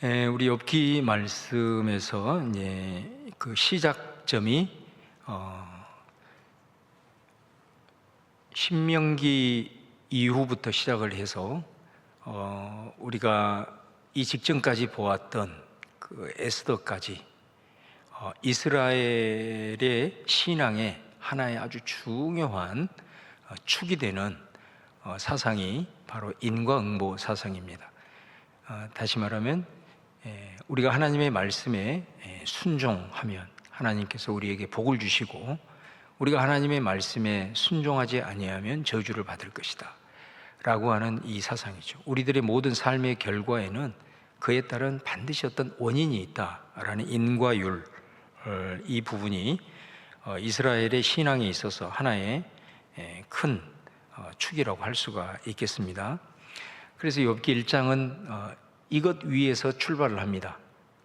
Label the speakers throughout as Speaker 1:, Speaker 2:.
Speaker 1: 우리 욥기 말씀에서 이제 그 시작점이 신명기 이후부터 시작을 해서 우리가 이 직전까지 보았던 그 에스더까지 이스라엘의 신앙의 하나의 아주 중요한 축이 되는 사상이 바로 인과응보 사상입니다. 다시 말하면 우리가 하나님의 말씀에 순종하면 하나님께서 우리에게 복을 주시고, 우리가 하나님의 말씀에 순종하지 아니하면 저주를 받을 것이다 라고 하는 이 사상이죠. 우리들의 모든 삶의 결과에는 그에 따른 반드시 어떤 원인이 있다라는 인과율, 이 부분이 이스라엘의 신앙에 있어서 하나의 큰 축이라고 할 수가 있겠습니다. 그래서 욥기 1장은 이것 위에서 출발을 합니다.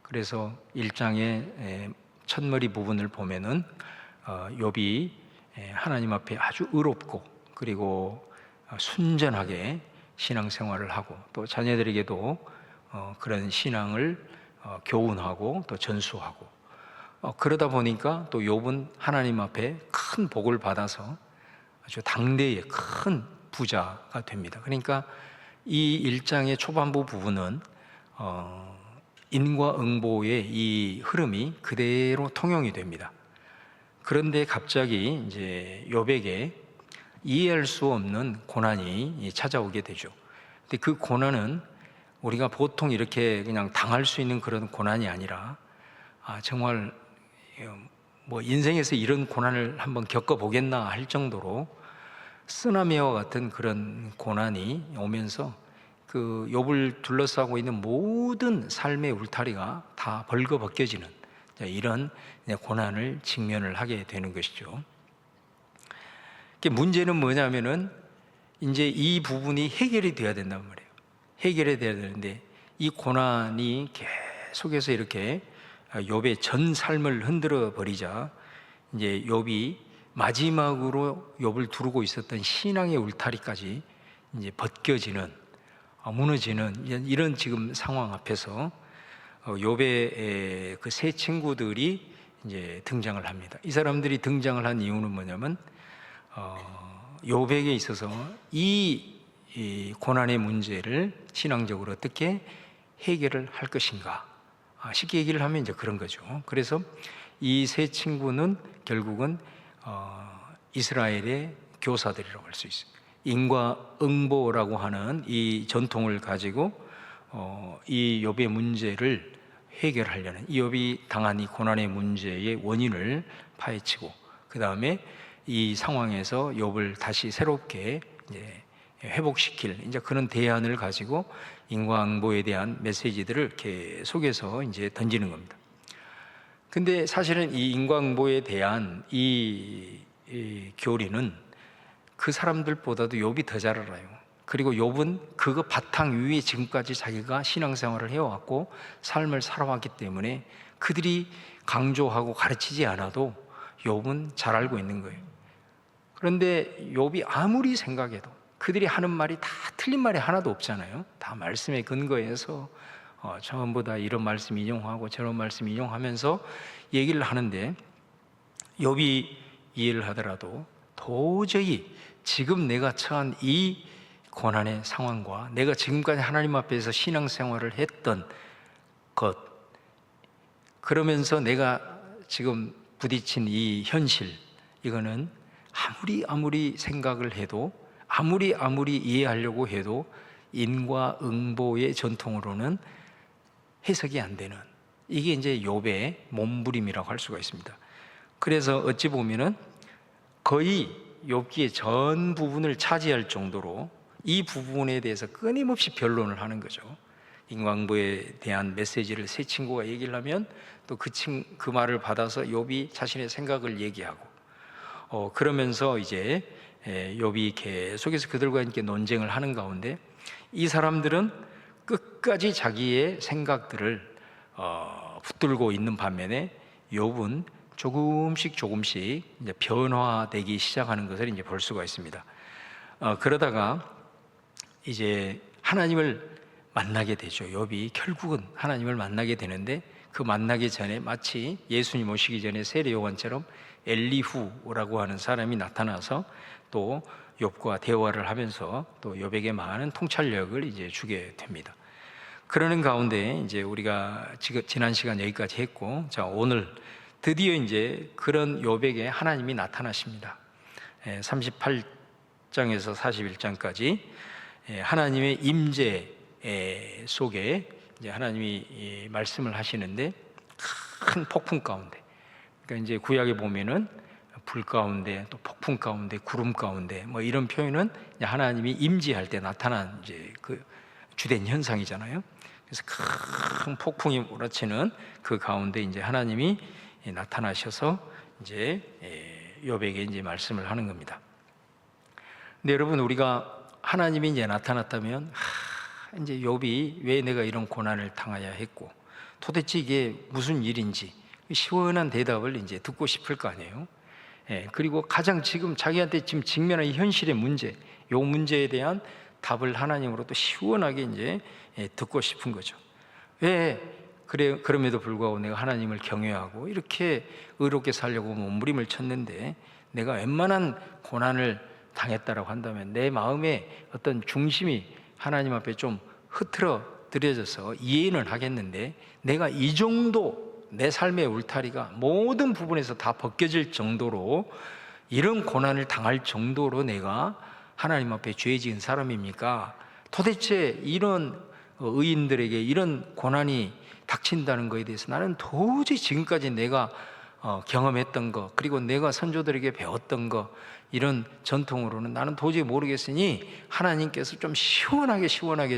Speaker 1: 그래서 1장의 첫머리 부분을 보면은 욥이 하나님 앞에 아주 의롭고 그리고 순전하게 신앙생활을 하고, 또 자녀들에게도 그런 신앙을 교훈하고 또 전수하고, 그러다 보니까 또 욥은 하나님 앞에 큰 복을 받아서 아주 당대의 큰 부자가 됩니다. 그러니까 이 1장의 초반부 부분은 인과응보의 이 흐름이 그대로 통용이 됩니다. 그런데 갑자기 이제 욥에게 이해할 수 없는 고난이 찾아오게 되죠. 근데 그 고난은 우리가 보통 이렇게 그냥 당할 수 있는 그런 고난이 아니라, 정말 뭐 인생에서 이런 고난을 한번 겪어보겠나 할 정도로 쓰나미와 같은 그런 고난이 오면서 그 욥을 둘러싸고 있는 모든 삶의 울타리가 다 벌거벗겨지는 이런 고난을 직면을 하게 되는 것이죠. 문제는 뭐냐면은 이제 이 부분이 해결이 돼야 된단 말이에요. 해결이 돼야 되는데 이 고난이 계속해서 이렇게 욥의 전 삶을 흔들어 버리자 이제 욥이 마지막으로 욥을 두르고 있었던 신앙의 울타리까지 이제 벗겨지는, 무너지는 이런 지금 상황 앞에서 욥의 그 세 친구들이 이제 등장을 합니다. 이 사람들이 등장을 한 이유는 뭐냐면 욥에게 있어서 이 고난의 문제를 신앙적으로 어떻게 해결을 할 것인가, 쉽게 얘기를 하면 이제 그런 거죠. 그래서 이 세 친구는 결국은 이스라엘의 교사들이라고 할 수 있어요. 인과응보라고 하는 이 전통을 가지고 이 욥의 문제를 해결하려는, 이 욥이 당한 이 고난의 문제의 원인을 파헤치고, 그 다음에 이 상황에서 욥을 다시 새롭게 이제 회복시킬 이제 그런 대안을 가지고 인과응보에 대한 메시지들을 계속해서 이제 던지는 겁니다. 근데 사실은 이 인과응보에 대한 이 교리는 그 사람들보다도 욥이 더 잘 알아요. 그리고 욥은 그거 바탕 위에 지금까지 자기가 신앙생활을 해왔고 삶을 살아왔기 때문에 그들이 강조하고 가르치지 않아도 욥은 잘 알고 있는 거예요. 그런데 욥이 아무리 생각해도 그들이 하는 말이 다 틀린 말이 하나도 없잖아요. 다 말씀에 근거해서 전부 다 이런 말씀 인용하고 저런 말씀 인용하면서 얘기를 하는데, 욥이 이해를 하더라도 도저히 지금 내가 처한 이 고난의 상황과 내가 지금까지 하나님 앞에서 신앙생활을 했던 것, 그러면서 내가 지금 부딪힌 이 현실, 이거는 아무리 생각을 해도, 아무리 이해하려고 해도 인과응보의 전통으로는 해석이 안 되는, 이게 이제 욥의 몸부림이라고 할 수가 있습니다. 그래서 어찌 보면은 거의 욥기의 전 부분을 차지할 정도로 이 부분에 대해서 끊임없이 변론을 하는 거죠. 인과응보에 대한 메시지를 세 친구가 얘기를 하면 또 그 말을 받아서 욥이 자신의 생각을 얘기하고, 그러면서 이제 욥이 계속해서 그들과 함께 논쟁을 하는 가운데 이 사람들은 끝까지 자기의 생각들을 붙들고 있는 반면에 욥은 조금씩 이제 변화되기 시작하는 것을 이제 볼 수가 있습니다. 그러다가 이제 하나님을 만나게 되죠. 욥이 결국은 하나님을 만나게 되는데, 그 만나기 전에 마치 예수님 오시기 전에 세례 요한처럼 엘리후라고 하는 사람이 나타나서 또 욥과 대화를 하면서 또 욥에게 많은 통찰력을 이제 주게 됩니다. 그러는 가운데 이제 우리가 지난 시간 여기까지 했고, 자, 오늘 드디어 이제 그런 욥에게 하나님이 나타나십니다. 38장에서 41장까지 하나님의 임재 속에 이제 하나님이 말씀을 하시는데, 큰 폭풍 가운데, 그러니까 이제 구약에 보면은 불 가운데, 또 폭풍 가운데, 구름 가운데, 뭐 이런 표현은 하나님이 임재할 때 나타난 이제 그 주된 현상이잖아요. 그래서 큰 폭풍이 몰아치는 그 가운데 이제 하나님이 나타나셔서 이제 욥에게 이제 말씀을 하는 겁니다. 근데 여러분, 우리가 하나님이 이제 나타났다면, 이제 욥이 왜 내가 이런 고난을 당해야 했고, 도대체 이게 무슨 일인지 시원한 대답을 이제 듣고 싶을 거 아니에요. 그리고 가장 지금 자기한테 지금 직면한 이 현실의 문제, 이 문제에 대한 답을 하나님으로 또 시원하게 이제 듣고 싶은 거죠. 왜 그래, 그럼에도 불구하고 내가 하나님을 경외하고 이렇게 의롭게 살려고 몸부림을 쳤는데, 내가 웬만한 고난을 당했다라고 한다면 내 마음의 어떤 중심이 하나님 앞에 좀 흐트러뜨려져서 이해는 하겠는데, 내가 이 정도 내 삶의 울타리가 모든 부분에서 다 벗겨질 정도로, 이런 고난을 당할 정도로 내가 하나님 앞에 죄 지은 사람입니까? 도대체 이런 의인들에게 이런 고난이 닥친다는 것에 대해서 나는 도저히 지금까지 내가 경험했던 것, 그리고 내가 선조들에게 배웠던 것, 이런 전통으로는 나는 도저히 모르겠으니 하나님께서 좀 시원하게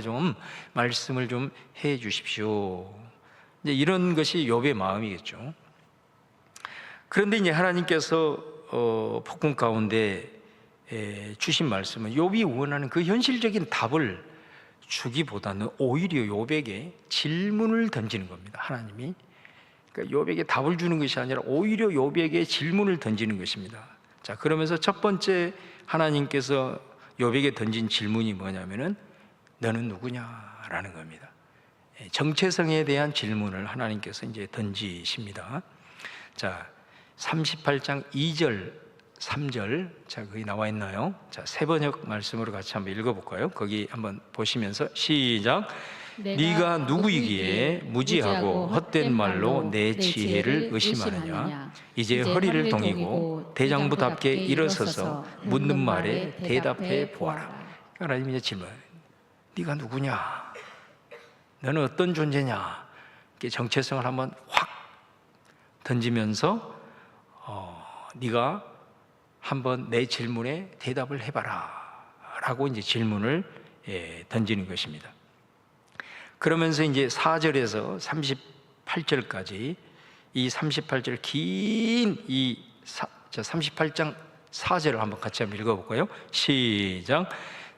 Speaker 1: 좀 말씀을 좀 해 주십시오. 이제 이런 것이 욥의 마음이겠죠. 그런데 이제 하나님께서 폭풍 가운데 주신 말씀은 욥이 원하는 그 현실적인 답을 주기보다는 오히려 욥에게 질문을 던지는 겁니다. 하나님이, 그러니까 욥에게 답을 주는 것이 아니라 오히려 욥에게 질문을 던지는 것입니다. 자, 그러면서 첫 번째 하나님께서 욥에게 던진 질문이 뭐냐면은 너는 누구냐라는 겁니다. 정체성에 대한 질문을 하나님께서 이제 던지십니다. 자, 38장 2절, 3절, 자, 거기 나와 있나요? 자, 세 번역 말씀으로 같이 한번 읽어볼까요? 거기 한번 보시면서 시작. 네가 누구이기에 무지하고 헛된 말로 내 지혜를 의심하느냐? 이제 허리를 동이고 대장부답게 일어서서 묻는 말에 대답해 보아라. 하나님이 이제 질문, 네가 누구냐? 너는 어떤 존재냐? 이렇게 정체성을 한번 확 던지면서 네가 한번 내 질문에 대답을 해봐라 라고 이제 질문을 던지는 것입니다. 그러면서 이제 4절에서 38절까지 이 38절 긴 이 38장 4절을 한번 같이 한번 읽어볼까요? 시작.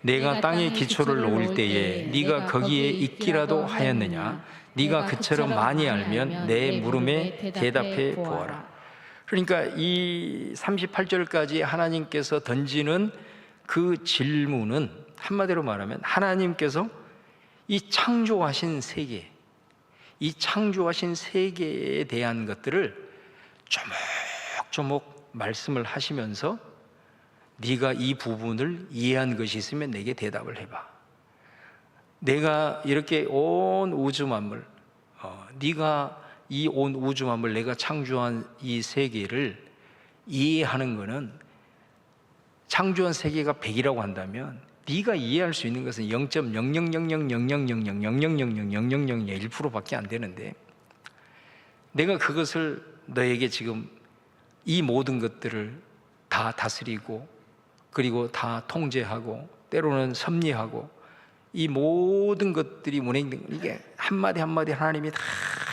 Speaker 1: 내가 땅에 기초를 놓을 때에 네가 거기에 있기라도 하였느냐? 네가 그처럼 많이 알면 내 물음에 대답해 보아라. 그러니까 이 38절까지 하나님께서 던지는 그 질문은 한마디로 말하면 하나님께서 이 창조하신 세계, 이 창조하신 세계에 대한 것들을 조목조목 말씀을 하시면서 네가 이 부분을 이해한 것이 있으면 내게 대답을 해봐. 내가 이렇게 온 우주 만물, 네가 이 온 우주 만물, 내가 창조한 이 세계를 이해하는 것은, 창조한 세계가 100이라고 한다면 네가 이해할 수 있는 것은 0.000000000000001%밖에 안 되는데, 내가 그것을 너에게 지금 이 모든 것들을 다 다스리고 그리고 다 통제하고 때로는 섭리하고 이 모든 것들이 운행된, 이게 한마디 한마디 하나님이 다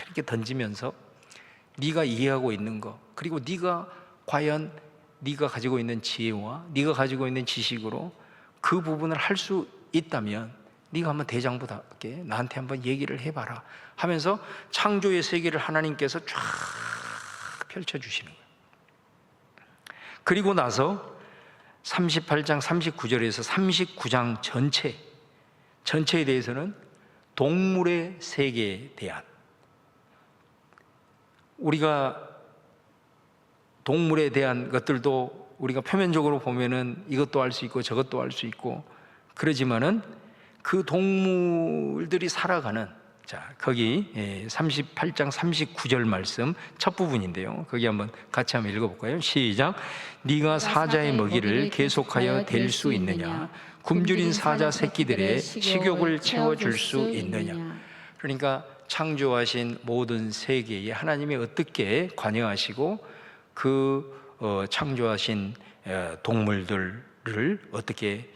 Speaker 1: 이렇게 던지면서 네가 이해하고 있는 것, 그리고 네가 과연 네가 가지고 있는 지혜와 네가 가지고 있는 지식으로 그 부분을 할 수 있다면 네가 한번 대장부답게 나한테 한번 얘기를 해봐라 하면서 창조의 세계를 하나님께서 쫙 펼쳐주시는 거예요. 그리고 나서 38장 39절에서 39장 전체에 대해서는 동물의 세계에 대한, 우리가 동물에 대한 것들도 우리가 표면적으로 보면은 이것도 알 수 있고 저것도 알 수 있고 그러지만은 그 동물들이 살아가는, 자, 거기 38장 39절 말씀 첫 부분인데요. 거기 한번 같이 한번 읽어볼까요? 시작. 네가 사자의 먹이를 계속하여 댈 수 있느냐? 굶주린 사자 새끼들의 식욕을 채워줄 수 있느냐? 그러니까 창조하신 모든 세계에 하나님이 어떻게 관여하시고 그 창조하신 동물들을 어떻게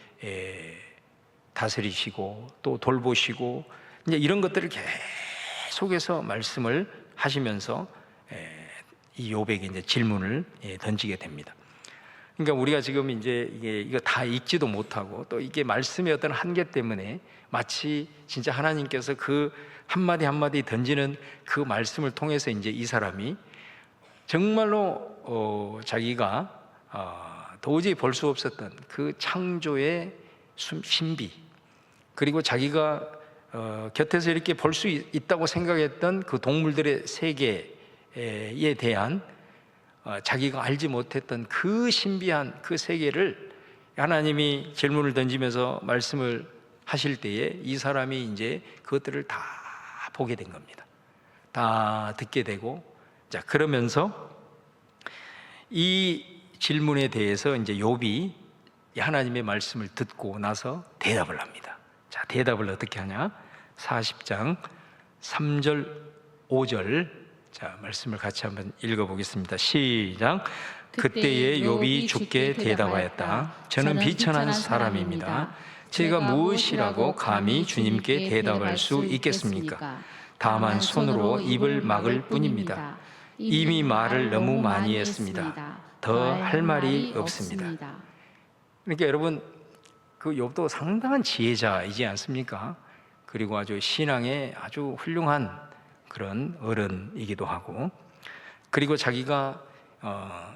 Speaker 1: 다스리시고 또 돌보시고, 이제 이런 것들을 계속해서 말씀을 하시면서 이 욥에게 이제 질문을 던지게 됩니다. 그러니까 우리가 지금 이제 이거 다 읽지도 못하고 또 이게 말씀의 어떤 한계 때문에 마치 진짜 하나님께서 그 한마디 한마디 던지는 그 말씀을 통해서 이제 이 사람이 정말로 자기가 도저히 볼 수 없었던 그 창조의 신비, 그리고 자기가 곁에서 이렇게 볼 수 있다고 생각했던 그 동물들의 세계에 대한 자기가 알지 못했던 그 신비한 그 세계를 하나님이 질문을 던지면서 말씀을 하실 때에 이 사람이 이제 그것들을 다 보게 된 겁니다. 다 듣게 되고, 자, 그러면서 이 질문에 대해서 이제 욥이 하나님의 말씀을 듣고 나서 대답을 합니다. 자, 대답을 어떻게 하냐? 40장 3절 5절, 자, 말씀을 같이 한번 읽어보겠습니다. 시작. 그때에 욥이 주께 대답하였다. 저는 비천한 사람입니다. 제가 무엇이라고 감히 주님께 대답할 수 있겠습니까? 다만 손으로 입을 막을 뿐입니다. 이미 말을 너무 많이 했습니다. 더 할 말이 없습니다. 그러니까 여러분, 그 욥도 상당한 지혜자이지 않습니까? 그리고 아주 신앙에 아주 훌륭한 그런 어른이기도 하고, 그리고 자기가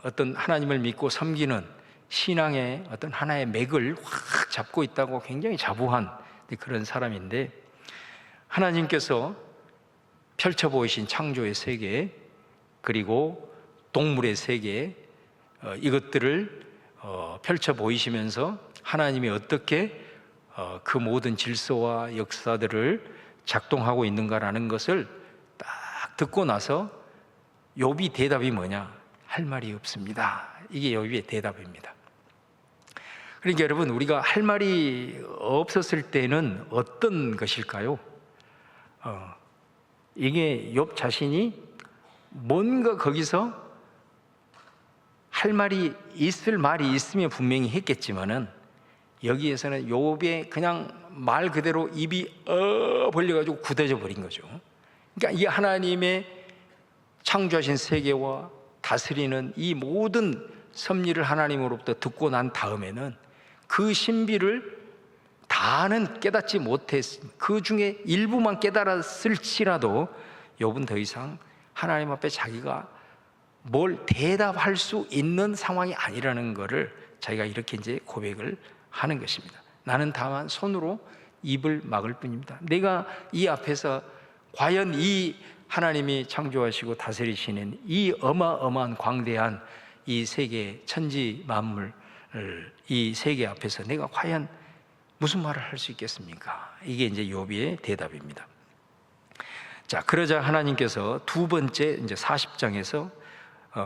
Speaker 1: 어떤 하나님을 믿고 섬기는 신앙의 어떤 하나의 맥을 확 잡고 있다고 굉장히 자부한 그런 사람인데, 하나님께서 펼쳐 보이신 창조의 세계, 그리고 동물의 세계, 이것들을 펼쳐 보이시면서 하나님이 어떻게 그 모든 질서와 역사들을 작동하고 있는가라는 것을 딱 듣고 나서 욥이 대답이 뭐냐? 할 말이 없습니다. 이게 욥의 대답입니다. 그러니까 여러분, 우리가 할 말이 없었을 때는 어떤 것일까요? 이게 욥 자신이 뭔가 거기서 할 말이 있을 말이 있으면 분명히 했겠지만은, 여기에서는 욥의 그냥 말 그대로 입이 벌려가지고 굳어져 버린 거죠. 그러니까 이 하나님의 창조하신 세계와 다스리는 이 모든 섭리를 하나님으로부터 듣고 난 다음에는 그 신비를 다는 깨닫지 못했습니다. 그 중에 일부만 깨달았을지라도 욥은 더 이상 하나님 앞에 자기가 뭘 대답할 수 있는 상황이 아니라는 것을 자기가 이렇게 이제 고백을 하는 것입니다. 나는 다만 손으로 입을 막을 뿐입니다. 내가 이 앞에서 과연 이 하나님이 창조하시고 다스리시는 이 어마어마한 광대한 이 세계 천지 만물, 이 세계 앞에서 내가 과연 무슨 말을 할 수 있겠습니까? 이게 이제 욥의 대답입니다. 자, 그러자 하나님께서 두 번째 이제 40장에서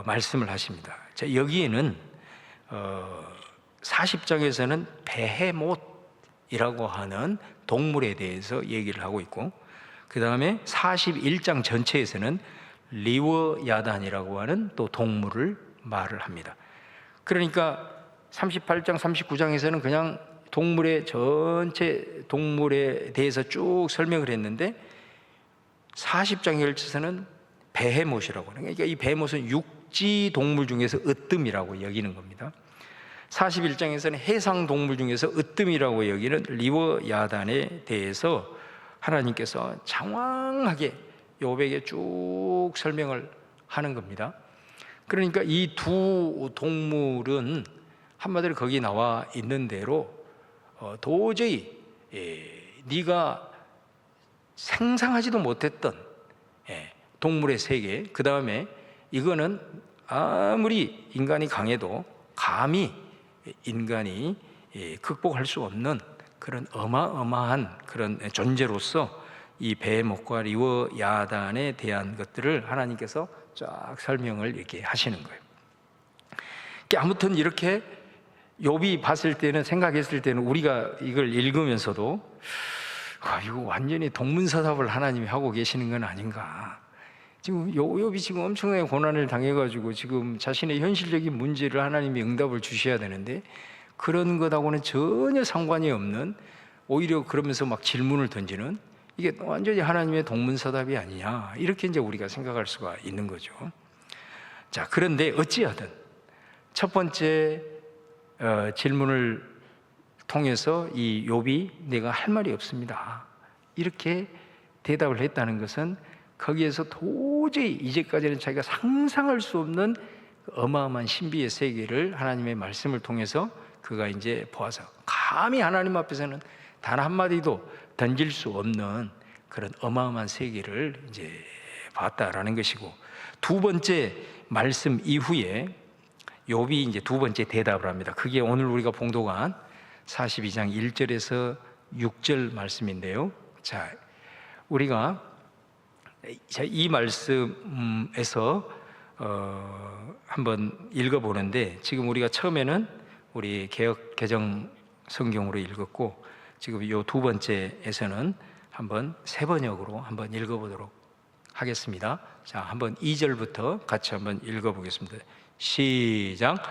Speaker 1: 말씀을 하십니다. 자, 여기에는 40장에서는 베헤못이라고 하는 동물에 대해서 얘기를 하고 있고, 그 다음에 41장 전체에서는 리워야단이라고 하는 또 동물을 말을 합니다. 그러니까 38장, 39장에서는 그냥 동물의 전체 동물에 대해서 쭉 설명을 했는데, 40장에 걸쳐서는 베헤못이라고 하는, 그러니까 이 베헤못은 육지 동물 중에서 으뜸이라고 여기는 겁니다. 41장에서는 해상 동물 중에서 으뜸이라고 여기는 리워야단에 대해서 하나님께서 장황하게 욥에게 쭉 설명을 하는 겁니다. 그러니까 이 두 동물은 한마디로 거기 나와 있는 대로 도저히 네가 상상하지도 못했던 동물의 세계, 그 다음에 이거는 아무리 인간이 강해도 감히 인간이 극복할 수 없는 그런 어마어마한 그런 존재로서 이 베헤못과 리워 야단에 대한 것들을 하나님께서 쫙 설명을 이렇게 하시는 거예요. 아무튼 이렇게 욥이 봤을 때는, 생각했을 때는, 우리가 이걸 읽으면서도 이거 완전히 동문서답을 하나님이 하고 계시는 건 아닌가. 지금 욥이 지금 엄청나게 고난을 당해가지고 지금 자신의 현실적인 문제를 하나님이 응답을 주셔야 되는데, 그런 것하고는 전혀 상관이 없는, 오히려 그러면서 막 질문을 던지는, 이게 완전히 하나님의 동문서답이 아니냐, 이렇게 이제 우리가 생각할 수가 있는 거죠. 자, 그런데 어찌하든 첫 번째 질문을 통해서 이 욥이 내가 할 말이 없습니다, 이렇게 대답을 했다는 것은, 거기에서 도저히 이제까지는 자기가 상상할 수 없는 어마어마한 신비의 세계를 하나님의 말씀을 통해서 그가 이제 보아서, 감히 하나님 앞에서는 단 한마디도 던질 수 없는 그런 어마어마한 세계를 이제 봤다라는 것이고, 두 번째 말씀 이후에 욥이 이제 두 번째 대답을 합니다. 그게 오늘 우리가 봉독한 42장 1절에서 6절 말씀인데요. 자, 우리가 이 말씀에서 한번 읽어보는데, 지금 우리가 처음에는 우리 개역 개정 성경으로 읽었고, 지금 이 두 번째에서는 한번 세 번역으로 한번 읽어보도록 하겠습니다. 자, 한번 2절부터 같이 한번 읽어보겠습니다. 시작.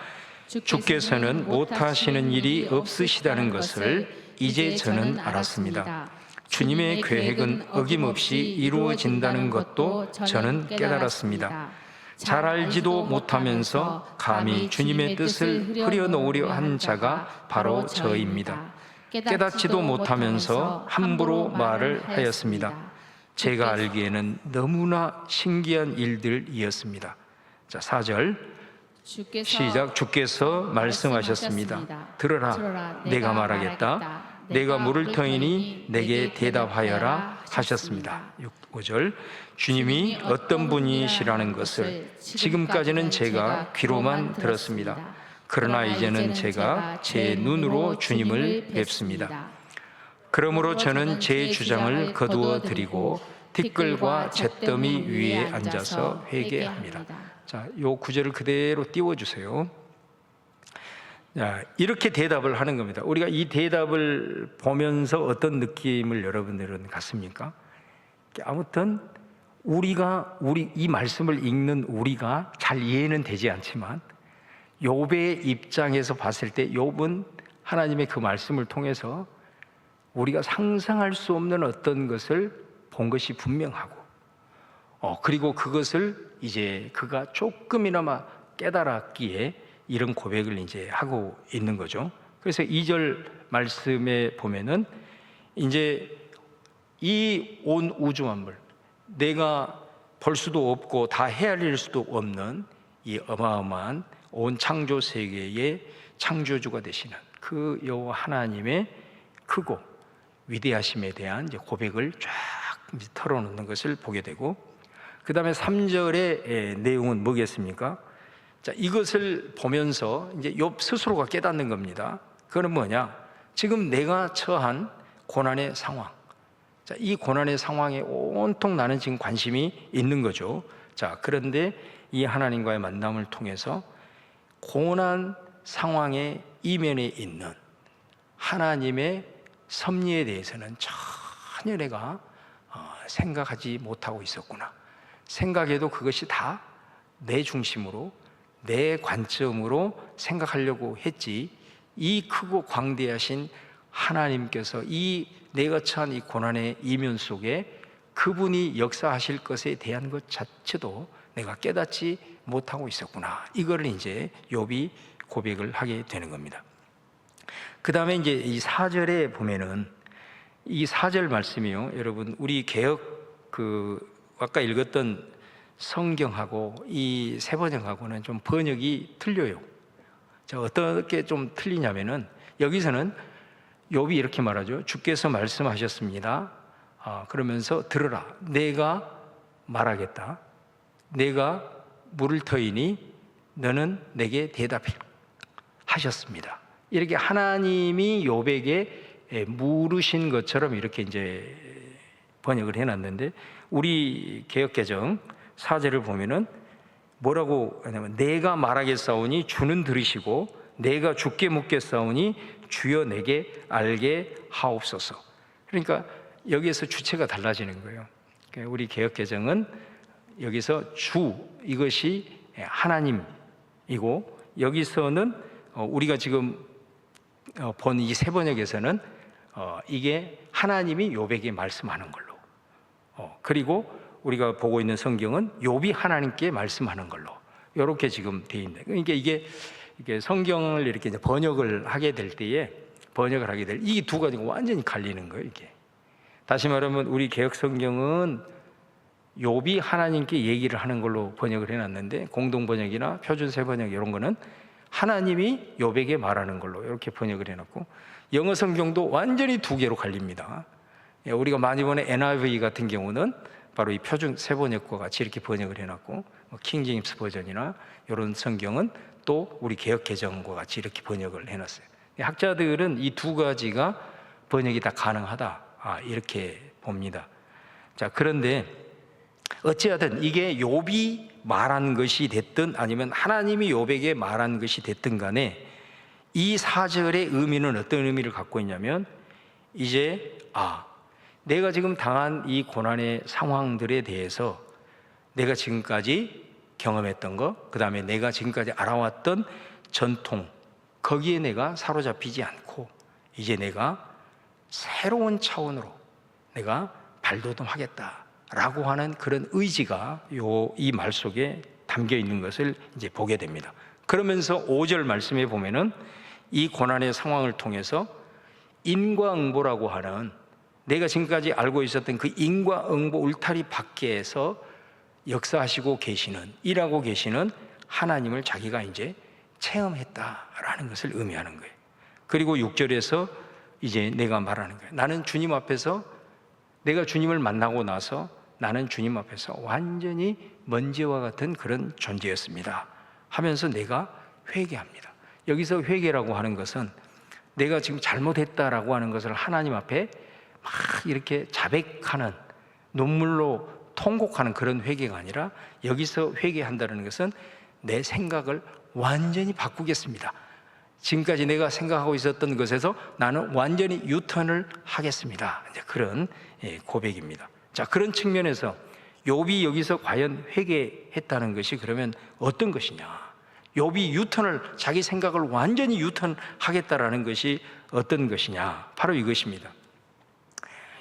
Speaker 1: 주께서는 못하시는 일이 없으시다는 것을 이제 저는 알았습니다. 주님의 계획은 어김없이 이루어진다는 것도 저는 깨달았습니다. 잘 알지도 못하면서 감히 주님의 뜻을 흐려놓으려 한 자가 바로 저입니다. 깨닫지도 못하면서 함부로 말을 하였습니다. 제가 알기에는 너무나 신기한 일들이었습니다. 자, 4절 시작. 주께서 말씀하셨습니다. 들어라, 내가 말하겠다. 내가 물을 터이니 내게 대답하여라 하셨습니다. 5절 주님이 어떤 분이시라는 것을 지금까지는 제가 귀로만 들었습니다. 그러나 이제는 제가 제 눈으로 주님을 뵙습니다. 그러므로 저는 제 주장을 거두어 드리고 티끌과 잿더미 위에 앉아서 회개합니다. 자, 요 구절을 그대로 띄워주세요. 자, 이렇게 대답을 하는 겁니다. 우리가 이 대답을 보면서 어떤 느낌을 여러분들은 갖습니까? 아무튼 이 말씀을 읽는 우리가 잘 이해는 되지 않지만, 욥의 입장에서 봤을 때 욥은 하나님의 그 말씀을 통해서 우리가 상상할 수 없는 어떤 것을 본 것이 분명하고, 그리고 그것을 이제 그가 조금이나마 깨달았기에 이런 고백을 이제 하고 있는 거죠. 그래서 2절 말씀에 보면은 이제 이 온 우주 만물, 내가 볼 수도 없고 다 헤아릴 수도 없는 이 어마어마한 온 창조 세계의 창조주가 되시는 그 여호와 하나님의 크고 위대하심에 대한 이제 고백을 쫙 털어놓는 것을 보게 되고, 그 다음에 3절의 내용은 뭐겠습니까? 자, 이것을 보면서 이제 욥 스스로가 깨닫는 겁니다. 그건 뭐냐? 지금 내가 처한 고난의 상황, 자, 이 고난의 상황에 온통 나는 지금 관심이 있는 거죠. 자, 그런데 이 하나님과의 만남을 통해서 고난 상황의 이면에 있는 하나님의 섭리에 대해서는 전혀 내가 생각하지 못하고 있었구나. 생각해도 그것이 다 내 중심으로, 내 관점으로 생각하려고 했지, 이 크고 광대하신 하나님께서 이 내가 처한 이 고난의 이면 속에 그분이 역사하실 것에 대한 것 자체도 내가 깨닫지 못하고 있었구나. 이거를 이제 욥이 고백을 하게 되는 겁니다. 그 다음에 이제 이 4절에 보면은, 이 4절 말씀이요, 여러분, 우리 개역 아까 읽었던 성경하고 이 세 번역하고는 좀 번역이 틀려요. 자, 어떻게 좀 틀리냐면은, 여기서는 욥이 이렇게 말하죠. 주께서 말씀하셨습니다. 그러면서 들으라. 내가 말하겠다. 내가 물을 터이니 너는 내게 대답하셨습니다. 이렇게 하나님이 욥에게 물으신 것처럼 이렇게 이제 번역을 해놨는데, 우리 개역개정 4절을 보면은 뭐라고 하냐면, 내가 말하겠사오니 주는 들으시고 내가 주께 묻겠사오니 주여 내게 알게 하옵소서. 그러니까 여기에서 주체가 달라지는 거예요. 그러니까 우리 개역개정은 여기서 주, 이것이 하나님이고, 여기서는 우리가 지금 본 이 세 번역에서는 이게 하나님이 욥에게 말씀하는 걸로, 그리고 우리가 보고 있는 성경은 욥이 하나님께 말씀하는 걸로 이렇게 지금 돼 있는. 그러니까 이게 성경을 이렇게 이제 번역을 하게 될 때에 이 두 가지가 완전히 갈리는 거예요. 이게 다시 말하면 우리 개역 성경은 욥이 하나님께 얘기를 하는 걸로 번역을 해놨는데, 공동 번역이나 표준세 번역 이런 거는 하나님이 욥에게 말하는 걸로 이렇게 번역을 해놨고, 영어 성경도 완전히 두 개로 갈립니다. 우리가 많이 보는 NIV 같은 경우는 바로 이 표준 세 번역과 같이 이렇게 번역을 해놨고, 킹 제임스 버전이나 이런 성경은 또 우리 개역 개정과 같이 이렇게 번역을 해놨어요. 학자들은 이 두 가지가 번역이 다 가능하다, 이렇게 봅니다. 자, 그런데 어찌하든 이게 욥이 말한 것이 됐든 아니면 하나님이 욥에게 말한 것이 됐든 간에 이 4절의 의미는 어떤 의미를 갖고 있냐면, 이제 내가 지금 당한 이 고난의 상황들에 대해서 내가 지금까지 경험했던 것, 그 다음에 내가 지금까지 알아왔던 전통, 거기에 내가 사로잡히지 않고 이제 내가 새로운 차원으로 내가 발돋움하겠다라고 하는 그런 의지가 이 말 속에 담겨 있는 것을 이제 보게 됩니다. 그러면서 5절 말씀에 보면은 이 고난의 상황을 통해서 인과응보라고 하는, 내가 지금까지 알고 있었던 그 인과응보 울타리 밖에서 역사하시고 계시는, 일하고 계시는 하나님을 자기가 이제 체험했다라는 것을 의미하는 거예요. 그리고 6절에서 이제 내가 말하는 거예요. 나는 주님 앞에서, 내가 주님을 만나고 나서 나는 주님 앞에서 완전히 먼지와 같은 그런 존재였습니다 하면서 내가 회개합니다. 여기서 회개라고 하는 것은 내가 지금 잘못했다라고 하는 것을 하나님 앞에 막 이렇게 자백하는, 눈물로 통곡하는 그런 회개가 아니라, 여기서 회개한다는 것은 내 생각을 완전히 바꾸겠습니다. 지금까지 내가 생각하고 있었던 것에서 나는 완전히 유턴을 하겠습니다. 이제 그런 고백입니다. 자, 그런 측면에서 욥이 여기서 과연 회개했다는 것이 그러면 어떤 것이냐? 욥이 유턴을, 자기 생각을 완전히 유턴하겠다라는 것이 어떤 것이냐? 바로 이것입니다.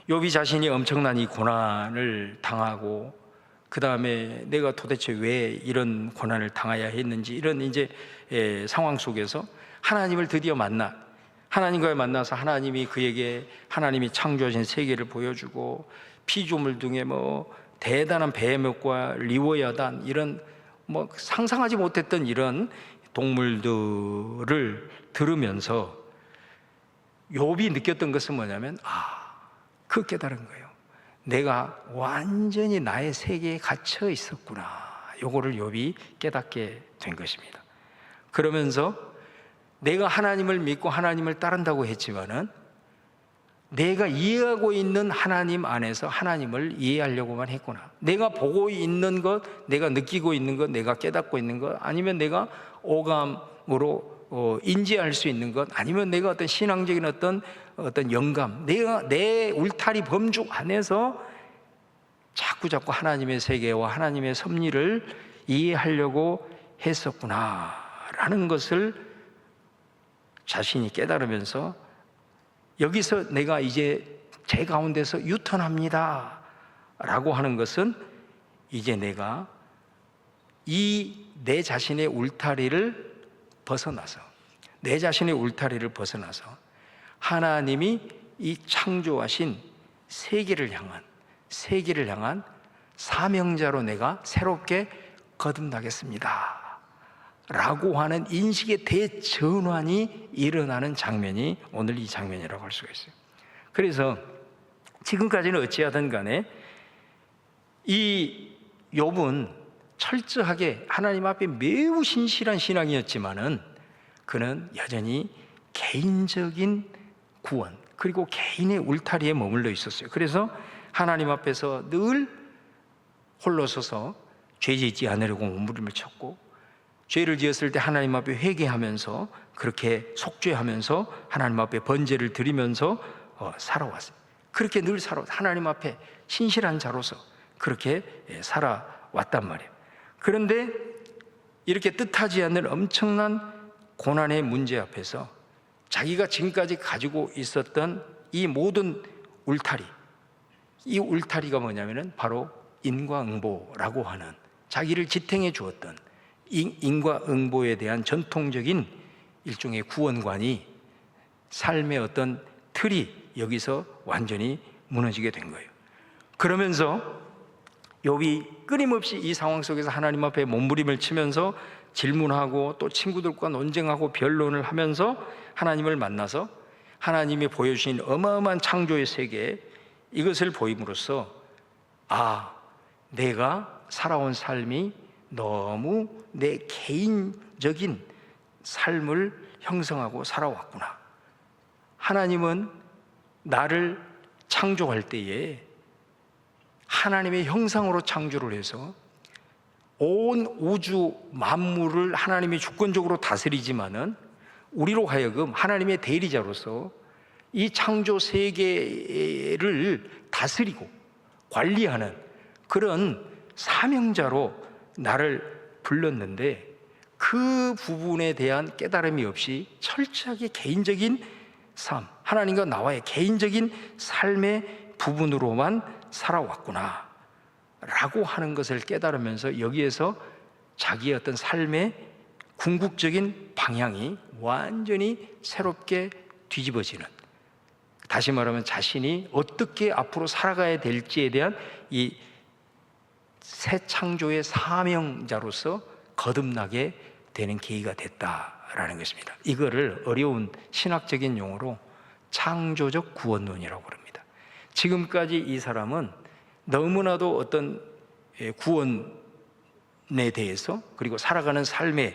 Speaker 1: 욥이 자신이 엄청난 이 고난을 당하고, 그 다음에 내가 도대체 왜 이런 고난을 당해야 했는지, 이런 이제 상황 속에서 하나님을 드디어 하나님과 만나서 하나님이 그에게 하나님이 창조하신 세계를 보여주고, 피조물 중에 뭐 대단한 베헤못과 리워야단, 이런 뭐 상상하지 못했던 이런 동물들을 들으면서 욥이 느꼈던 것은 뭐냐면, 그 깨달은 거예요. 내가 완전히 나의 세계에 갇혀 있었구나. 요거를 욥이 깨닫게 된 것입니다. 그러면서 내가 하나님을 믿고 하나님을 따른다고 했지만은 내가 이해하고 있는 하나님 안에서 하나님을 이해하려고만 했구나. 내가 보고 있는 것, 내가 느끼고 있는 것, 내가 깨닫고 있는 것, 아니면 내가 오감으로 인지할 수 있는 것, 아니면 내가 어떤 신앙적인 어떤 영감, 내가 내 울타리 범주 안에서 자꾸 하나님의 세계와 하나님의 섭리를 이해하려고 했었구나라는 것을 자신이 깨달으면서, 여기서 내가 이제 제 가운데서 유턴합니다 라고 하는 것은, 이제 내가 이 내 자신의 울타리를 벗어나서, 내 자신의 울타리를 벗어나서 하나님이 이 창조하신 세계를 향한 사명자로 내가 새롭게 거듭나겠습니다 라고 하는 인식의 대전환이 일어나는 장면이 오늘 이 장면이라고 할 수가 있어요. 그래서 지금까지는 어찌하든 간에 이 욥은 철저하게 하나님 앞에 매우 신실한 신앙이었지만은 그는 여전히 개인적인 구원 그리고 개인의 울타리에 머물러 있었어요. 그래서 하나님 앞에서 늘 홀로 서서 죄 짓지 않으려고 몸부림을 쳤고, 죄를 지었을 때 하나님 앞에 회개하면서 그렇게 속죄하면서 하나님 앞에 번제를 드리면서 살아왔어요. 그렇게 늘 하나님 앞에 신실한 자로서 그렇게 살아왔단 말이에요. 그런데 이렇게 뜻하지 않는 엄청난 고난의 문제 앞에서 자기가 지금까지 가지고 있었던 이 모든 울타리, 이 울타리가 뭐냐면은 바로 인과응보라고 하는 자기를 지탱해 주었던 인과응보에 대한 전통적인 일종의 구원관이, 삶의 어떤 틀이 여기서 완전히 무너지게 된 거예요. 그러면서 욥이 끊임없이 이 상황 속에서 하나님 앞에 몸부림을 치면서 질문하고 또 친구들과 논쟁하고 변론을 하면서 하나님을 만나서 하나님이 보여주신 어마어마한 창조의 세계, 이것을 보임으로써 내가 살아온 삶이 너무 내 개인적인 삶을 형성하고 살아왔구나. 하나님은 나를 창조할 때에 하나님의 형상으로 창조를 해서 온 우주 만물을 하나님이 주권적으로 다스리지만은 우리로 하여금 하나님의 대리자로서 이 창조 세계를 다스리고 관리하는 그런 사명자로 나를 불렀는데, 그 부분에 대한 깨달음이 없이 철저하게 개인적인 삶, 하나님과 나와의 개인적인 삶의 부분으로만 살아왔구나 라고 하는 것을 깨달으면서 여기에서 자기의 어떤 삶의 궁극적인 방향이 완전히 새롭게 뒤집어지는, 다시 말하면 자신이 어떻게 앞으로 살아가야 될지에 대한 이 새 창조의 사명자로서 거듭나게 되는 계기가 됐다라는 것입니다. 이거를 어려운 신학적인 용어로 창조적 구원론이라고 합니다. 지금까지 이 사람은 너무나도 어떤 구원에 대해서 그리고 살아가는 삶에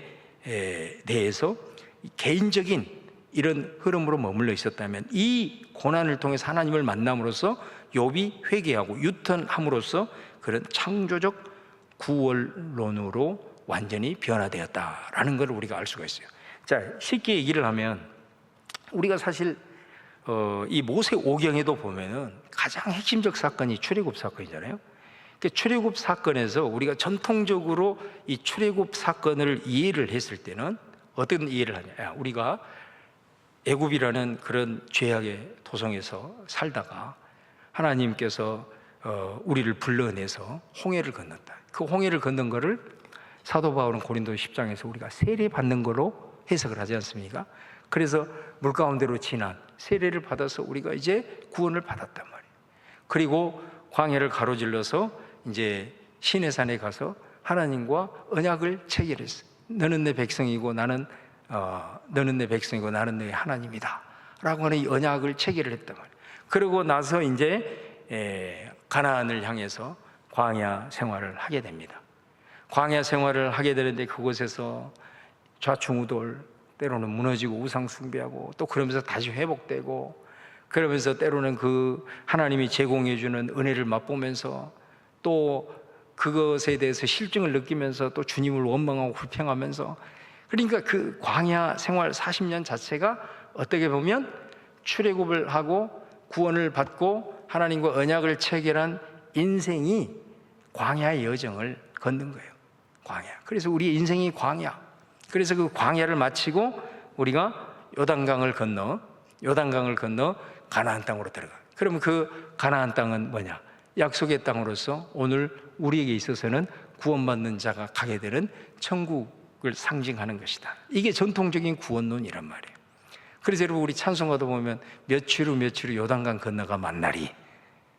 Speaker 1: 대해서 개인적인 이런 흐름으로 머물러 있었다면, 이 고난을 통해서 하나님을 만남으로써 욥이 회개하고 유턴함으로써 그런 창조적 구원론으로 완전히 변화되었다라는 걸 우리가 알 수가 있어요. 자, 쉽게 얘기를 하면 우리가 사실 이 모세오경에도 보면은 가장 핵심적 사건이 출애굽 사건이잖아요. 그 출애굽 사건에서 우리가 전통적으로 이 출애굽 사건을 이해를 했을 때는 어떤 이해를 하냐? 우리가 애굽이라는 그런 죄악의 토성에서 살다가 하나님께서 우리를 불러내서 홍해를 건넜다. 그 홍해를 건넌 거를 사도 바울은 고린도 10장에서 우리가 세례 받는 거로 해석을 하지 않습니까? 그래서 물 가운데로 지난 세례를 받아서 우리가 이제 구원을 받았단 말이에요. 그리고 광야를 가로질러서 이제 시내산에 가서 하나님과 언약을 체결했어요. 너는 내 백성이고 나는 너는 내 백성이고 나는 너의 하나님이다 라고 하는 이 언약을 체결을 했단 말이에요. 그러고 나서 이제 가나안을 향해서 광야 생활을 하게 됩니다. 광야 생활을 하게 되는데 그곳에서 좌충우돌, 때로는 무너지고 우상 숭배하고 또 그러면서 다시 회복되고, 그러면서 때로는 그 하나님이 제공해 주는 은혜를 맛보면서 또 그것에 대해서 실증을 느끼면서 또 주님을 원망하고 불평하면서, 그러니까 그 광야 생활 40년 자체가 어떻게 보면 출애굽을 하고 구원을 받고 하나님과 언약을 체결한 인생이 광야의 여정을 걷는 거예요. 광야. 그래서 우리의 인생이 광야. 그래서 그 광야를 마치고 우리가 요단강을 건너 가나안 땅으로 들어가. 그러면 그 가나안 땅은 뭐냐? 약속의 땅으로서 오늘 우리에게 있어서는 구원받는 자가 가게 되는 천국을 상징하는 것이다. 이게 전통적인 구원론이란 말이에요. 그래서 여러분, 우리 찬송가도 보면 며칠 후 요단강 건너가 만나리,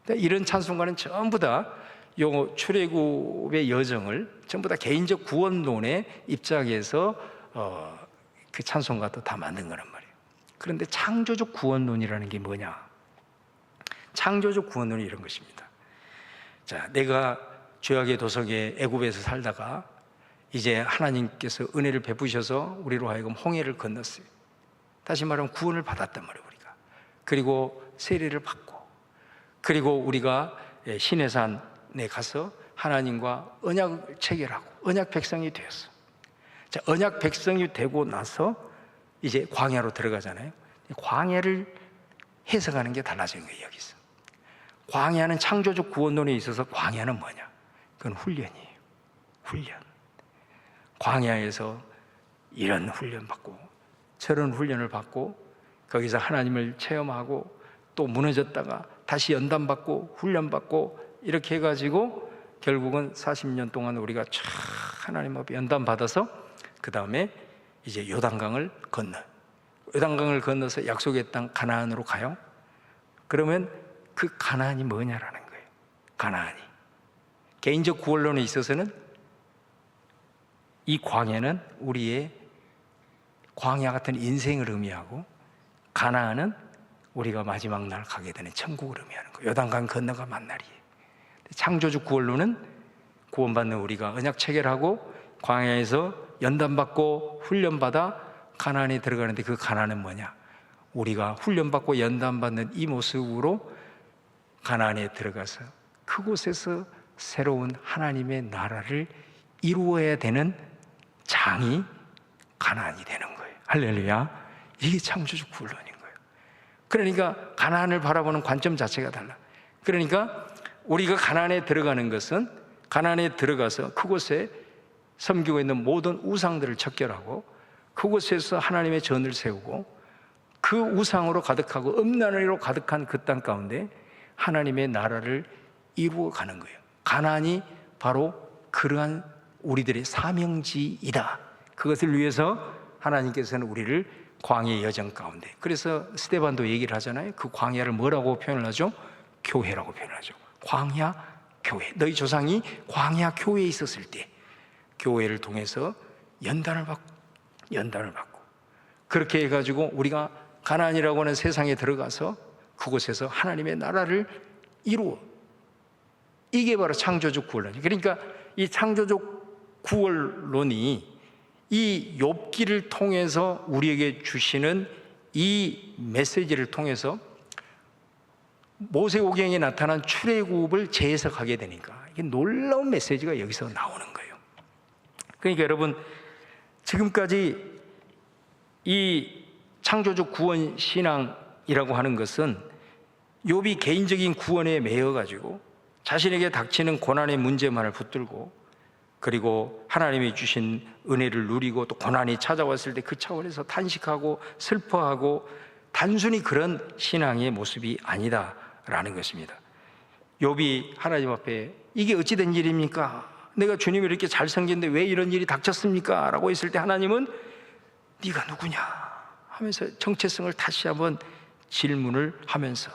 Speaker 1: 이런 찬송가는 전부 다 요 출애굽의 여정을 전부 다 개인적 구원론의 입장에서 그 찬송가도 다 만든 거란 말이에요. 그런데 창조적 구원론이라는 게 뭐냐? 창조적 구원론이 이런 것입니다. 자, 내가 죄악의 도석에 애굽에서 살다가 이제 하나님께서 은혜를 베푸셔서 우리로 하여금 홍해를 건넜어요. 다시 말하면 구원을 받았단 말이에요, 우리가. 그리고 세례를 받고, 그리고 우리가 시내산에 가서 하나님과 언약을 체결하고 언약 백성이 되었어. 자, 언약 백성이 되고 나서 이제 광야로 들어가잖아요. 광야를 해석하는 게 달라진 거예요, 여기서. 광야는 창조적 구원론에 있어서 광야는 뭐냐? 그건 훈련이에요. 훈련. 광야에서 이런 훈련 받고 저런 훈련을 받고 거기서 하나님을 체험하고 또 무너졌다가 다시 연단받고 훈련받고 이렇게 해가지고 결국은 40년 동안 우리가 쫙 하나님 앞에 연단받아서 그 다음에 이제 요단강을 건너, 요단강을 건너서 약속의 땅 가나안으로 가요. 그러면 그 가나안이 뭐냐라는 거예요. 가나안이 개인적 구원론에 있어서는 이 광야는 우리의 광야 같은 인생을 의미하고 가나안은 우리가 마지막 날 가게 되는 천국을 의미하는 거예요. 요단강 건너가 만날이에요. 창조적 구원론은 구원받는 우리가 언약 체결하고 광야에서 연단받고 훈련받아 가나안에 들어가는데 그 가나안은 뭐냐? 우리가 훈련받고 연단받는 이 모습으로 가나안에 들어가서 그곳에서 새로운 하나님의 나라를 이루어야 되는 장이 가나안이 되는 거예요. 할렐루야. 이게 창조적 구원론인 거예요. 그러니까 가나안을 바라보는 관점 자체가 달라. 그러니까 우리가 가나안에 들어가는 것은 가나안에 들어가서 그곳에 섬기고 있는 모든 우상들을 척결하고 그곳에서 하나님의 전을 세우고 그 우상으로 가득하고 음란으로 가득한 그 땅 가운데 하나님의 나라를 이루어가는 거예요. 가나안이 바로 그러한 우리들의 사명지이다. 그것을 위해서 하나님께서는 우리를 광야의 여정 가운데, 그래서 스데반도 얘기를 하잖아요. 그 광야를 뭐라고 표현을 하죠? 교회라고 표현을 하죠. 광야 교회. 너희 조상이 광야 교회에 있었을 때 교회를 통해서 연단을 받고 그렇게 해가지고 우리가 가나안이라고 하는 세상에 들어가서 그곳에서 하나님의 나라를 이루어. 이게 바로 창조적 구원론이에요. 그러니까 이 창조적 구원론이 이 욥기를 통해서 우리에게 주시는 이 메시지를 통해서 모세오경에 나타난 출애굽을 재해석하게 되니까 이게 놀라운 메시지가 여기서 나오는 거예요. 그러니까 여러분, 지금까지 이 창조적 구원 신앙이라고 하는 것은 욥이 개인적인 구원에 매여 가지고 자신에게 닥치는 고난의 문제만을 붙들고 그리고 하나님이 주신 은혜를 누리고 또 고난이 찾아왔을 때 그 차원에서 탄식하고 슬퍼하고 단순히 그런 신앙의 모습이 아니다라는 것입니다. 욥이 하나님 앞에 이게 어찌된 일입니까? 내가 주님을 이렇게 잘 섬겼는데 왜 이런 일이 닥쳤습니까? 라고 했을 때 하나님은 네가 누구냐? 하면서 정체성을 다시 한번 질문을 하면서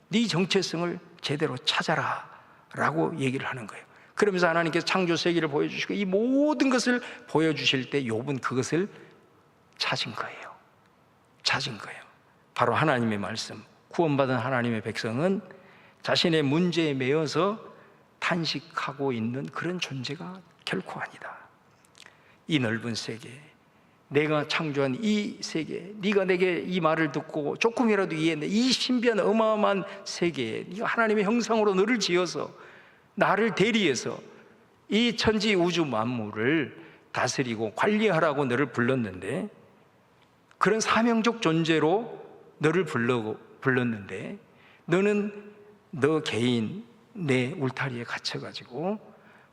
Speaker 1: 네 정체성을 제대로 찾아라 라고 얘기를 하는 거예요. 그러면서 하나님께서 창조 세계를 보여주시고 이 모든 것을 보여주실 때 욥은 그것을 찾은 거예요. 찾은 거예요. 바로 하나님의 말씀. 구원받은 하나님의 백성은 자신의 문제에 매여서 탄식하고 있는 그런 존재가 결코 아니다. 이 넓은 세계, 내가 창조한 이 세계, 네가 내게 이 말을 듣고 조금이라도 이해했네. 이 신비한 어마어마한 세계에 네가 하나님의 형상으로 너를 지어서 나를 대리해서 이 천지 우주 만물을 다스리고 관리하라고 너를 불렀는데, 그런 사명적 존재로 너를 불렀는데 너는 너 개인 내 울타리에 갇혀가지고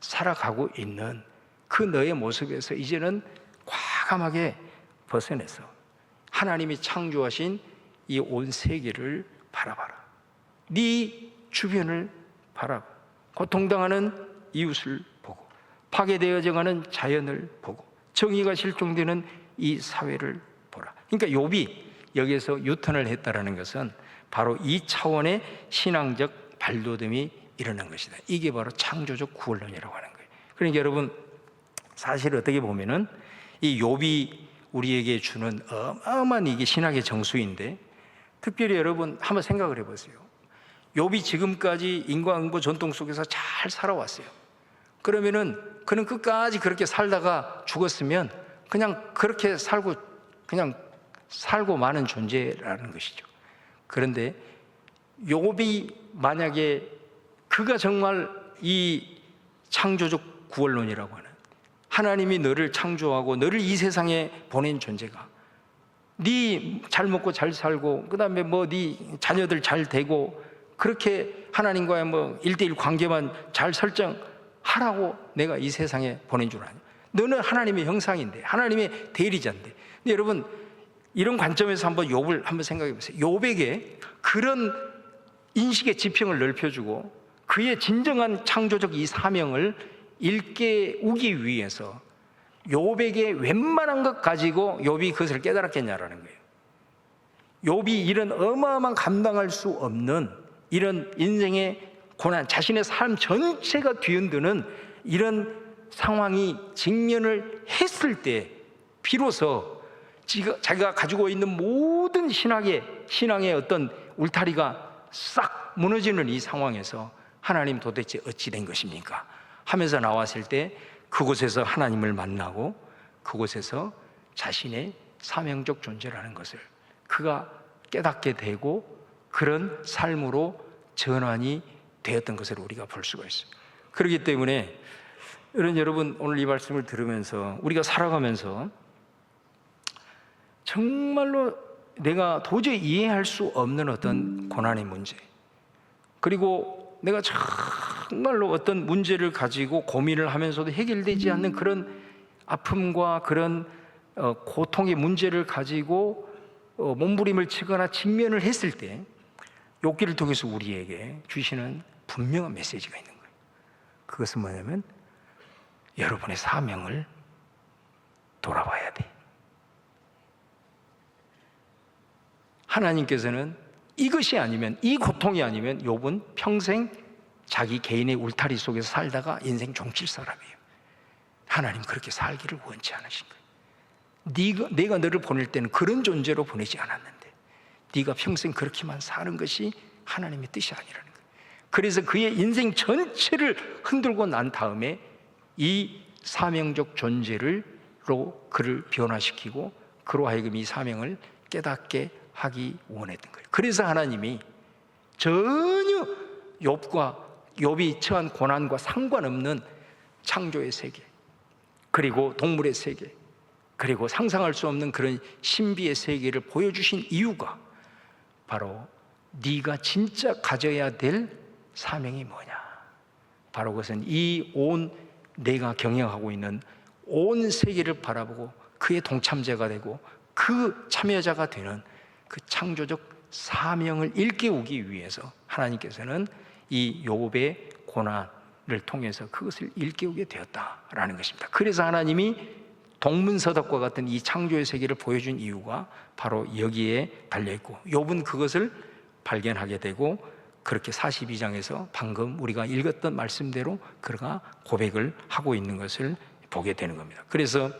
Speaker 1: 살아가고 있는 그 너의 모습에서 이제는 과감하게 벗어내서 하나님이 창조하신 이 온 세계를 바라봐라. 네 주변을 바라봐. 고통당하는 이웃을 보고 파괴되어져가는 자연을 보고 정의가 실종되는 이 사회를 보라. 그러니까 욥이 여기에서 유턴을 했다라는 것은 바로 이 차원의 신앙적 발돋움이 일어난 것이다. 이게 바로 창조적 구원론이라고 하는 거예요. 그러니까 여러분, 사실 어떻게 보면은 이 욥이 우리에게 주는 어마어마한 이게 신학의 정수인데, 특별히 여러분 한번 생각을 해보세요. 욥이 지금까지 인과응보 전통 속에서 잘 살아왔어요. 그러면은 그는 끝까지 그렇게 살다가 죽었으면 그냥 그렇게 그냥 살고 마는 존재라는 것이죠. 그런데 욥이 만약에 그가 정말 이 창조적 구원론이라고 하는, 하나님이 너를 창조하고 너를 이 세상에 보낸 존재가 네 잘 먹고 잘 살고 그다음에 네 자녀들 잘 되고 그렇게 하나님과의 1:1 관계만 잘 설정하라고 내가 이 세상에 보낸 줄 아냐? 너는 하나님의 형상인데, 하나님의 대리자인데. 근데 여러분, 이런 관점에서 한번 욥을 한번 생각해 보세요. 욥에게 그런 인식의 지평을 넓혀주고 그의 진정한 창조적 이 사명을 일깨우기 위해서 욥에게 웬만한 것 가지고 욥이 그것을 깨달았겠냐라는 거예요. 욥이 이런 어마어마한 감당할 수 없는 이런 인생의 고난, 자신의 삶 전체가 뒤흔드는 이런 상황이 직면을 했을 때 비로소 자기가 가지고 있는 모든 신앙의 어떤 울타리가 싹 무너지는 이 상황에서 하나님 도대체 어찌 된 것입니까? 하면서 나왔을 때 그곳에서 하나님을 만나고 그곳에서 자신의 사명적 존재라는 것을 그가 깨닫게 되고 그런 삶으로 전환이 되었던 것을 우리가 볼 수가 있어요. 그렇기 때문에 여러분, 오늘 이 말씀을 들으면서 우리가 살아가면서 정말로 내가 도저히 이해할 수 없는 어떤 고난의 문제, 그리고 내가 정말로 어떤 문제를 가지고 고민을 하면서도 해결되지 않는 그런 아픔과 그런 고통의 문제를 가지고 몸부림을 치거나 직면을 했을 때 욥기를 통해서 우리에게 주시는 분명한 메시지가 있는 거예요. 그것은 뭐냐면 여러분의 사명을 돌아봐야 돼. 하나님께서는 이것이 아니면, 이 고통이 아니면 욥은 평생 자기 개인의 울타리 속에서 살다가 인생 종칠 사람이에요. 하나님 그렇게 살기를 원치 않으신 거예요. 내가 너를 보낼 때는 그런 존재로 보내지 않았는데 네가 평생 그렇게만 사는 것이 하나님의 뜻이 아니라는 거예요. 그래서 그의 인생 전체를 흔들고 난 다음에 이 사명적 존재로 그를 변화시키고 그로 하여금 이 사명을 깨닫게 하기 원했던 거예요. 그래서 하나님이 전혀 욥이 처한 고난과 상관없는 창조의 세계, 그리고 동물의 세계, 그리고 상상할 수 없는 그런 신비의 세계를 보여주신 이유가 바로 네가 진짜 가져야 될 사명이 뭐냐, 바로 그것은 이 온 내가 경영하고 있는 온 세계를 바라보고 그의 동참자가 되고 그 참여자가 되는 그 창조적 사명을 일깨우기 위해서 하나님께서는 이 욥의 고난을 통해서 그것을 일깨우게 되었다라는 것입니다. 그래서 하나님이 동문서답과 같은 이 창조의 세계를 보여준 이유가 바로 여기에 달려있고, 욥은 그것을 발견하게 되고 그렇게 42장에서 방금 우리가 읽었던 말씀대로 그가 고백을 하고 있는 것을 보게 되는 겁니다. 그래서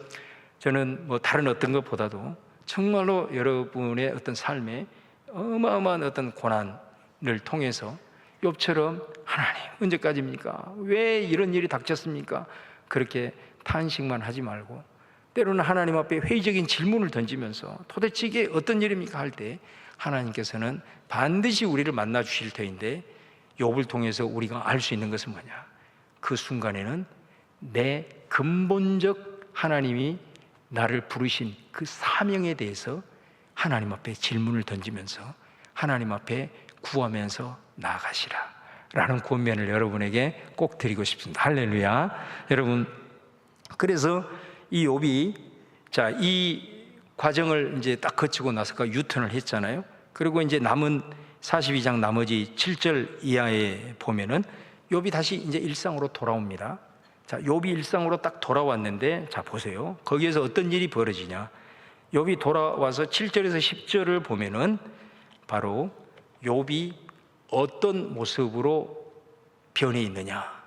Speaker 1: 저는 다른 어떤 것보다도 정말로 여러분의 어떤 삶에 어마어마한 어떤 고난을 통해서 욥처럼 하나님 언제까지입니까? 왜 이런 일이 닥쳤습니까? 그렇게 탄식만 하지 말고 때로는 하나님 앞에 회의적인 질문을 던지면서 도대체 이게 어떤 일입니까? 할 때 하나님께서는 반드시 우리를 만나 주실 터인데, 욥을 통해서 우리가 알 수 있는 것은 뭐냐? 그 순간에는 내 근본적 하나님이 나를 부르신 그 사명에 대해서 하나님 앞에 질문을 던지면서 하나님 앞에 구하면서 나아가시라 라는 권면을 여러분에게 꼭 드리고 싶습니다. 할렐루야. 여러분, 그래서 이 욥이 이 과정을 이제 딱 거치고 나서 유턴을 했잖아요. 그리고 이제 남은 42장 나머지 7절 이하에 보면은 욥이 다시 이제 일상으로 돌아옵니다. 욥이 일상으로 딱 돌아왔는데, 보세요. 거기에서 어떤 일이 벌어지냐? 욥이 돌아와서 7절에서 10절을 보면은 바로 욥이 어떤 모습으로 변해 있느냐?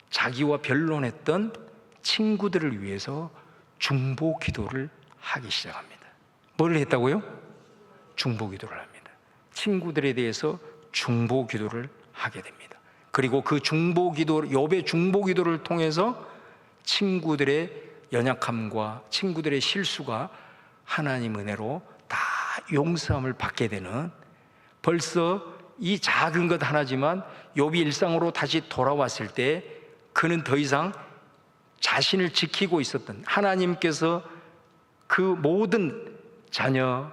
Speaker 1: 자기와 변론했던 친구들을 위해서 중보 기도를 하기 시작합니다. 뭘 했다고요? 중보 기도를 합니다. 친구들에 대해서 중보 기도를 하게 됩니다. 그리고 그 중보 기도, 욥의 중보 기도를 통해서 친구들의 연약함과 친구들의 실수가 하나님 은혜로 다 용서함을 받게 되는, 벌써 이 작은 것 하나지만 욥이 일상으로 다시 돌아왔을 때 그는 더 이상 자신을 지키고 있었던 하나님께서 그 모든 자녀,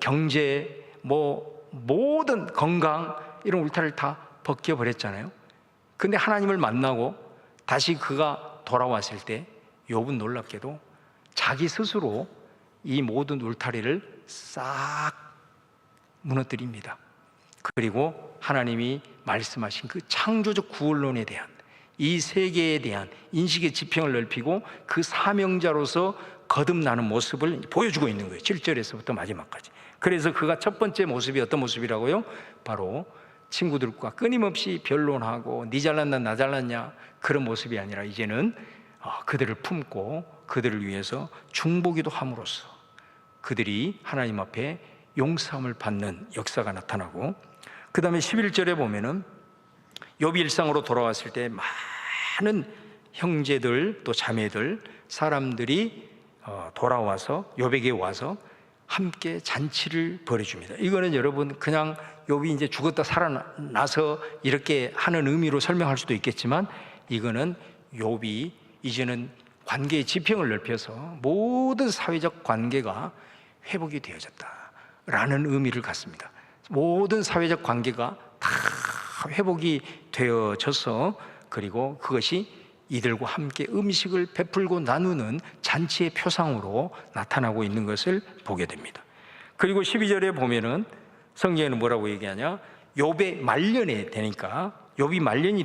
Speaker 1: 경제, 모든 건강 이런 울타리를 다 벗겨버렸잖아요. 근데 하나님을 만나고 다시 그가 돌아왔을 때 욥은 놀랍게도 자기 스스로 이 모든 울타리를 싹 무너뜨립니다. 그리고 하나님이 말씀하신 그 창조적 구원론에 대한, 이 세계에 대한 인식의 지평을 넓히고 그 사명자로서 거듭나는 모습을 보여주고 있는 거예요. 7절에서부터 마지막까지. 그래서 그가 첫 번째 모습이 어떤 모습이라고요? 바로 친구들과 끊임없이 변론하고 니 잘났나 나 잘났냐 그런 모습이 아니라 이제는 그들을 품고 그들을 위해서 중보기도 함으로써 그들이 하나님 앞에 용서함을 받는 역사가 나타나고, 그 다음에 11절에 보면은 욥이 일상으로 돌아왔을 때 많은 형제들 또 자매들 사람들이 돌아와서 욥에게 와서 함께 잔치를 벌여줍니다. 이거는 여러분 그냥 욥이 이제 죽었다 살아나서 이렇게 하는 의미로 설명할 수도 있겠지만, 이거는 욥이 이제는 관계의 지평을 넓혀서 모든 사회적 관계가 회복이 되어졌다라는 의미를 갖습니다. 모든 사회적 관계가 다 회복이 되어져서, 그리고 그것이 이들과 함께 음식을 베풀고 나누는 잔치의 표상으로 나타나고 있는 것을 보게 됩니다. 그리고 12절에 보면은 성경에는 뭐라고 얘기하냐? 욥의 말년이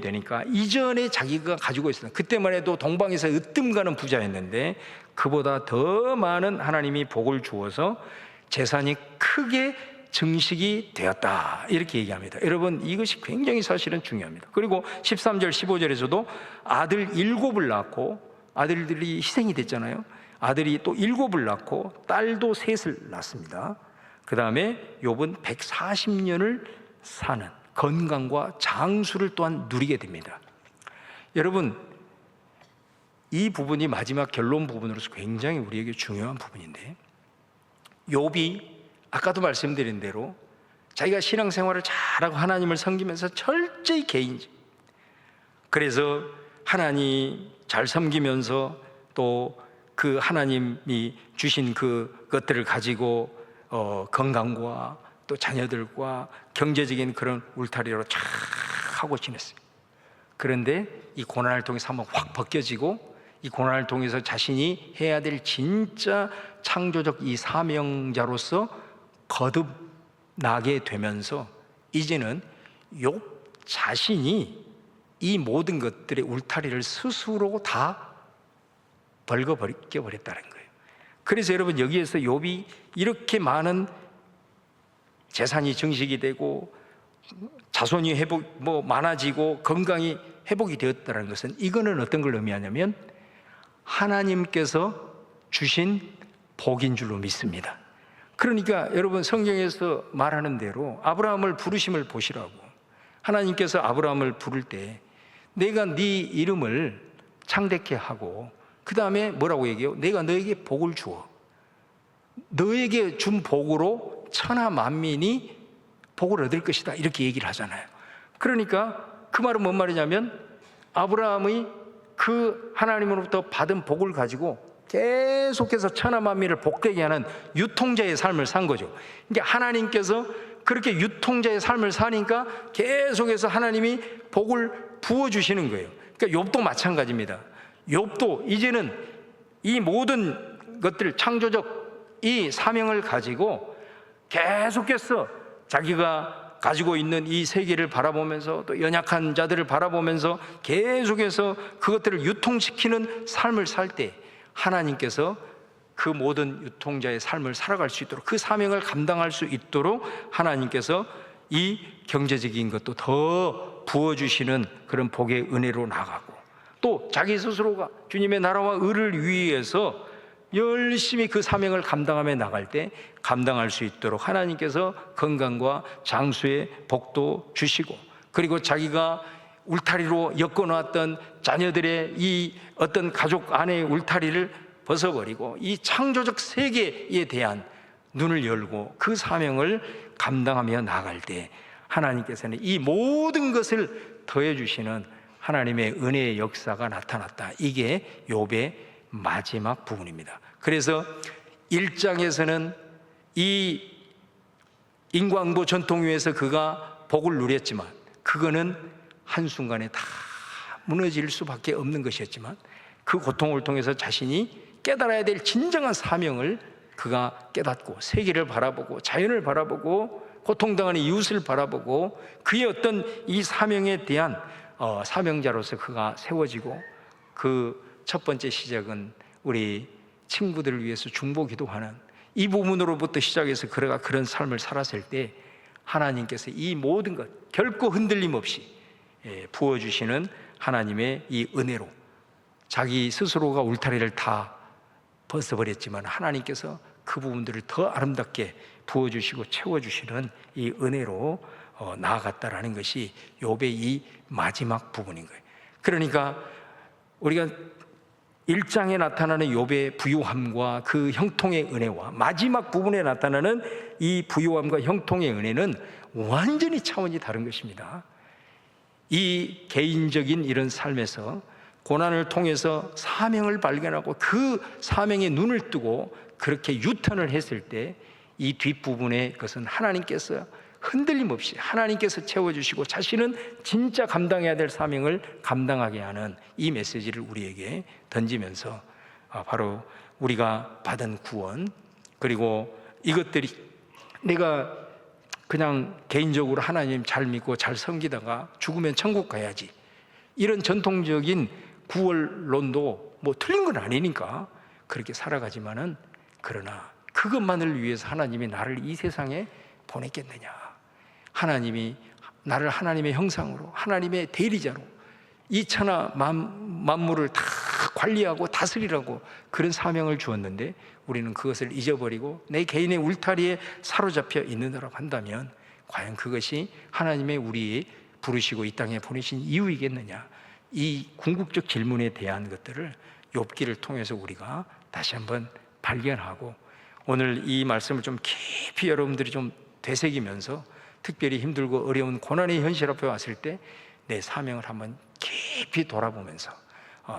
Speaker 1: 되니까 이전에 자기가 가지고 있었던, 그때만 해도 동방에서 으뜸 가는 부자였는데 그보다 더 많은 하나님이 복을 주어서 재산이 크게 증식이 되었다, 이렇게 얘기합니다. 여러분 이것이 굉장히 사실은 중요합니다. 그리고 13절 15절에서도 아들 7을 낳고, 아들들이 희생이 됐잖아요. 아들이 또 7을 낳고 딸도 3을 낳습니다. 그 다음에 욥은 140년을 사는 건강과 장수를 또한 누리게 됩니다. 여러분 이 부분이 마지막 결론 부분으로서 굉장히 우리에게 중요한 부분인데, 욥이 아까도 말씀드린 대로 자기가 신앙생활을 잘하고 하나님을 섬기면서 철저히 개인적, 그래서 하나님 잘 섬기면서 또 그 하나님이 주신 그것들을 가지고 건강과 또 자녀들과 경제적인 그런 울타리로 쫙 하고 지냈어요. 그런데 이 고난을 통해서 한번 확 벗겨지고, 이 고난을 통해서 자신이 해야 될 진짜 창조적 이 사명자로서 거듭나게 되면서 이제는 욥 자신이 이 모든 것들의 울타리를 스스로 다 벌거벗겨버렸다는 거예요. 그래서 여러분 여기에서 욥이 이렇게 많은 재산이 증식이 되고 자손이 많아지고 건강이 회복이 되었다는 것은, 이거는 어떤 걸 의미하냐면 하나님께서 주신 복인 줄로 믿습니다. 그러니까 여러분 성경에서 말하는 대로 아브라함을 부르심을 보시라고, 하나님께서 아브라함을 부를 때 내가 네 이름을 창대케 하고 그 다음에 뭐라고 얘기해요? 내가 너에게 복을 주어, 너에게 준 복으로 천하 만민이 복을 얻을 것이다, 이렇게 얘기를 하잖아요. 그러니까 그 말은 뭔 말이냐면 아브라함이 그 하나님으로부터 받은 복을 가지고 계속해서 천하 만민을 복되게 하는 유통자의 삶을 산 거죠. 그러니까 하나님께서 그렇게 유통자의 삶을 사니까 계속해서 하나님이 복을 부어주시는 거예요. 그러니까 욥도 마찬가지입니다. 욥도 이제는 이 모든 것들, 창조적 이 사명을 가지고 계속해서 자기가 가지고 있는 이 세계를 바라보면서 또 연약한 자들을 바라보면서 계속해서 그것들을 유통시키는 삶을 살 때 하나님께서 그 모든 유통자의 삶을 살아갈 수 있도록, 그 사명을 감당할 수 있도록 하나님께서 이 경제적인 것도 더 부어주시는 그런 복의 은혜로 나가고, 또 자기 스스로가 주님의 나라와 의를 위해서 열심히 그 사명을 감당하며 나갈 때 감당할 수 있도록 하나님께서 건강과 장수의 복도 주시고, 그리고 자기가 울타리로 엮어놓았던 자녀들의 이 어떤 가족 안의 울타리를 벗어버리고 이 창조적 세계에 대한 눈을 열고 그 사명을 감당하며 나갈 때 하나님께서는 이 모든 것을 더해 주시는 하나님의 은혜의 역사가 나타났다. 이게 욥의 마지막 부분입니다. 그래서 1장에서는 이 인과응보 전통위에서 그가 복을 누렸지만 그거는 한순간에 다 무너질 수밖에 없는 것이었지만, 그 고통을 통해서 자신이 깨달아야 될 진정한 사명을 그가 깨닫고 세계를 바라보고 자연을 바라보고 고통당하는 이웃을 바라보고 그의 어떤 이 사명에 대한 사명자로서 그가 세워지고, 그 첫 번째 시작은 우리 친구들을 위해서 중보 기도하는 이 부분으로부터 시작해서 그가 그런 삶을 살았을 때 하나님께서 이 모든 것 결코 흔들림 없이 부어주시는 하나님의 이 은혜로 자기 스스로가 울타리를 다 벗어버렸지만 하나님께서 그 부분들을 더 아름답게 부어주시고 채워주시는 이 은혜로 나아갔다라는 것이 욥의 이 마지막 부분인 거예요. 그러니까 우리가 1장에 나타나는 욥의 부유함과 그 형통의 은혜와 마지막 부분에 나타나는 이 부유함과 형통의 은혜는 완전히 차원이 다른 것입니다. 이 개인적인 이런 삶에서 고난을 통해서 사명을 발견하고 그 사명에 눈을 뜨고 그렇게 유턴을 했을 때 이 뒷부분의 것은 하나님께서 흔들림 없이 하나님께서 채워주시고 자신은 진짜 감당해야 될 사명을 감당하게 하는 이 메시지를 우리에게 던지면서 바로 우리가 받은 구원, 그리고 이것들이 내가 그냥 개인적으로 하나님 잘 믿고 잘 섬기다가 죽으면 천국 가야지, 이런 전통적인 구원론도 뭐 틀린 건 아니니까 그렇게 살아가지만은, 그러나 그것만을 위해서 하나님이 나를 이 세상에 보냈겠느냐, 하나님이 나를 하나님의 형상으로 하나님의 대리자로 이 천하 만물을 다 관리하고 다스리라고 그런 사명을 주었는데 우리는 그것을 잊어버리고 내 개인의 울타리에 사로잡혀 있는다고 한다면 과연 그것이 하나님의 우리 부르시고 이 땅에 보내신 이유이겠느냐, 이 궁극적 질문에 대한 것들을 욥기를 통해서 우리가 다시 한번 발견하고, 오늘 이 말씀을 좀 깊이 여러분들이 좀 되새기면서 특별히 힘들고 어려운 고난의 현실 앞에 왔을 때 내 사명을 한번 깊이 돌아보면서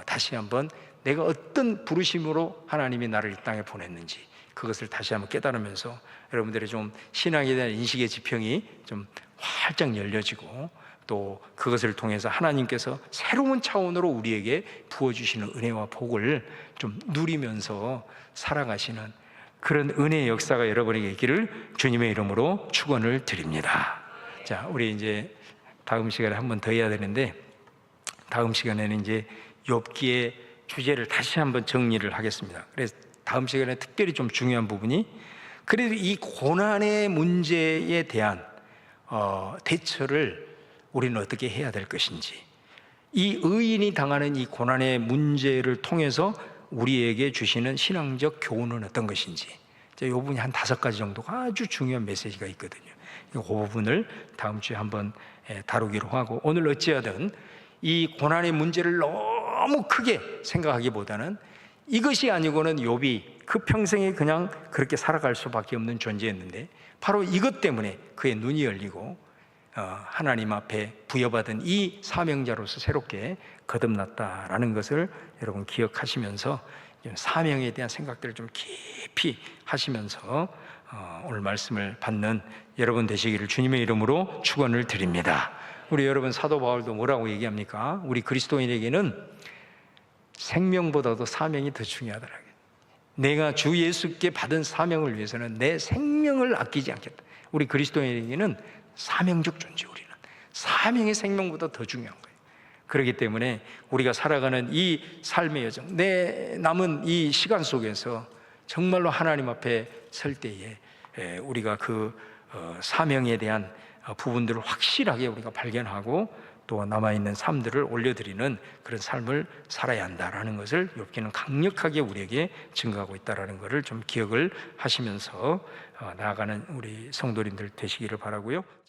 Speaker 1: 다시 한번 내가 어떤 부르심으로 하나님이 나를 이 땅에 보냈는지 그것을 다시 한번 깨달으면서 여러분들의 좀 신앙에 대한 인식의 지평이 좀 활짝 열려지고, 또 그것을 통해서 하나님께서 새로운 차원으로 우리에게 부어주시는 은혜와 복을 좀 누리면서 살아가시는 그런 은혜의 역사가 여러분에게 있기를 주님의 이름으로 축원을 드립니다. 자, 우리 이제 다음 시간에 한 번 더 해야 되는데, 다음 시간에는 이제 욥기의 주제를 다시 한번 정리를 하겠습니다. 그래서 다음 시간에 특별히 좀 중요한 부분이, 그래도 이 고난의 문제에 대한 대처를 우리는 어떻게 해야 될 것인지, 이 의인이 당하는 이 고난의 문제를 통해서 우리에게 주시는 신앙적 교훈은 어떤 것인지, 이 부분이 한 5가지 정도가 아주 중요한 메시지가 있거든요. 그 부분을 다음 주에 한번 다루기로 하고, 오늘 어찌하든 이 고난의 문제를 너무 크게 생각하기보다는 이것이 아니고는 욥이 그 평생에 그냥 그렇게 살아갈 수밖에 없는 존재였는데 바로 이것 때문에 그의 눈이 열리고 하나님 앞에 부여받은 이 사명자로서 새롭게 거듭났다라는 것을 여러분 기억하시면서 사명에 대한 생각들을 좀 깊이 하시면서 오늘 말씀을 받는 여러분 되시기를 주님의 이름으로 축원을 드립니다. 우리 여러분, 사도 바울도 뭐라고 얘기합니까? 우리 그리스도인에게는 생명보다도 사명이 더 중요하더라고요. 내가 주 예수께 받은 사명을 위해서는 내 생명을 아끼지 않겠다. 우리 그리스도인에게는 사명적 존재, 우리는 사명의 생명보다 더 중요한 거예요. 그렇기 때문에 우리가 살아가는 이 삶의 여정, 내 남은 이 시간 속에서 정말로 하나님 앞에 설 때에 우리가 그 사명에 대한 부분들을 확실하게 우리가 발견하고, 또 남아있는 삶들을 올려드리는 그런 삶을 살아야 한다라는 것을 욥기는 강력하게 우리에게 증거하고 있다라는 것을 좀 기억을 하시면서 나아가는 우리 성도님들 되시기를 바라고요.